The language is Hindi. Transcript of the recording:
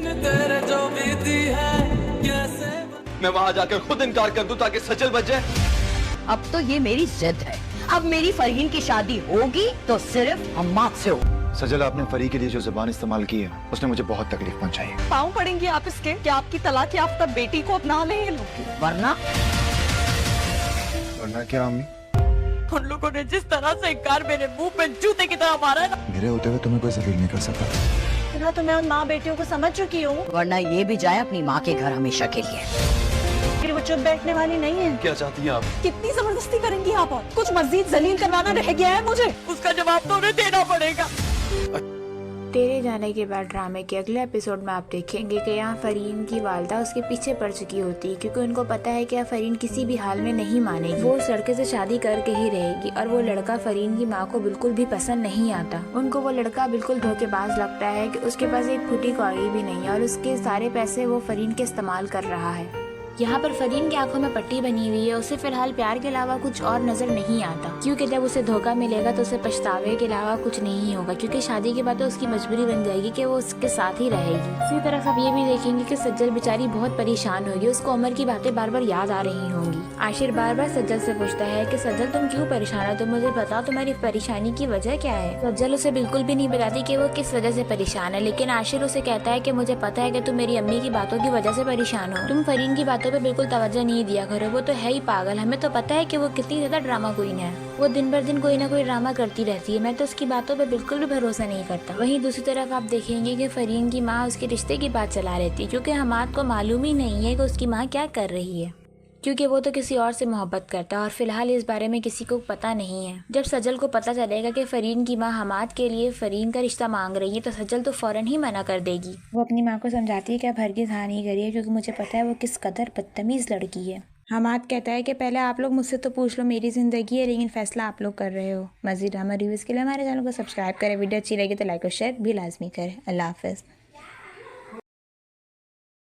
तेरे जो बीती है कैसे मैं वहाँ जाकर खुद इनकार कर दूं ताकि सचल बच जाए। अब तो ये मेरी जिद है। अब मेरी फरहीन की शादी होगी तो सिर्फ अम्मा से हो। सजल, आपने फरी के लिए जो जुबान इस्तेमाल की है उसने मुझे बहुत तकलीफ पहुंचाई है। पाँव पड़ेंगे आप इसके कि आपकी तलाक याफ्ता बेटी को अपना लें ये लोग, वरना वरना क्या अम्मी? उन लोगों ने जिस तरह से इनकार मेरे मुंह पे जूते की तरह मारा है ना, मेरे होते हुए तुम्हें कोई जलील नहीं कर सकता। इतना तो मैं उन माँ बेटियों को समझ चुकी हूँ, वरना ये भी जाए अपनी माँ के घर हमेशा के लिए। फिर वो चुप बैठने वाली नहीं है। क्या चाहती हैं आप? कितनी जबरदस्ती करेंगी आप? और कुछ मजीद जलील करवाना रह गया है मुझे। उसका जवाब तो उन्हें देना पड़ेगा। तेरे जाने के बाद ड्रामे के अगले एपिसोड में आप देखेंगे कि यहाँ फरीन की वालदा उसके पीछे पड़ चुकी होती है, क्योंकि उनको पता है कि फरीन किसी भी हाल में नहीं मानेगी। वो उस लड़के से शादी करके ही रहेगी और वो लड़का फरीन की माँ को बिल्कुल भी पसंद नहीं आता। उनको वो लड़का बिल्कुल धोखेबाज लगता है कि उसके पास एक फूटी कौड़ी भी नहीं है और उसके सारे पैसे वो फरीन के इस्तेमाल कर रहा है। यहाँ पर फरीन की आंखों में पट्टी बनी हुई है। उसे फिलहाल प्यार के अलावा कुछ और नजर नहीं आता, क्योंकि जब उसे धोखा मिलेगा तो उसे पछतावे के अलावा कुछ नहीं होगा, क्योंकि शादी के बाद तो उसकी मजबूरी बन जाएगी कि वो उसके साथ ही रहेगी। इसी तरफ आप ये भी देखेंगे कि सज्जल बेचारी बहुत परेशान होगी। उसको उमर की बातें बार बार याद आ रही होंगी। आशिर बार बार सज्जल से पूछता है कि सज्जल तुम क्यों परेशान हो, तुम मुझे बताओ तुम्हारी परेशानी की वजह क्या है। सज्जल उसे बिल्कुल भी नहीं बताती कि वो किस वजह से परेशान है, लेकिन आशिर उसे कहता है कि मुझे पता है कि तुम मेरी अम्मी की बातों की वजह से परेशान हो। तुम फरीन की बातों पर बिल्कुल तवज्जो नहीं दिया करो, वो तो है ही पागल। हमें तो पता है कि वो कितनी ज्यादा ड्रामा क्वीन है। वो दिन भर दिन कोई ना कोई ड्रामा करती रहती है। मैं तो उसकी बातों पे बिल्कुल भी भरोसा नहीं करता। वहीं दूसरी तरफ आप देखेंगे कि फरीन की माँ उसके रिश्ते की बात चला रहती है, क्योंकि हमाद को मालूम ही नहीं है कि उसकी माँ क्या कर रही है, क्योंकि वो तो किसी और से मोहब्बत करता है और फिलहाल इस बारे में किसी को पता नहीं है। जब सजल को पता चलेगा कि फरीन की माँ हमाद के लिए फरीन का रिश्ता मांग रही है तो सजल तो फौरन ही मना कर देगी। वो अपनी माँ को समझाती है कि आप हरगिज़ हाँ नहीं करिए, क्योंकि मुझे पता है वो किस कदर बदतमीज लड़की है। हमाद कहता है कि पहले आप लोग मुझसे तो पूछ लो, मेरी ज़िंदगी है, लेकिन फैसला आप लोग कर रहे हो। मज़ीद ड्रामा रिव्यूज़ के लिए हमारे चैनल को सब्सक्राइब करें। वीडियो अच्छी लगी तो लाइक और शेयर भी लाजमी करें। अल्लाह हाफ़िज़।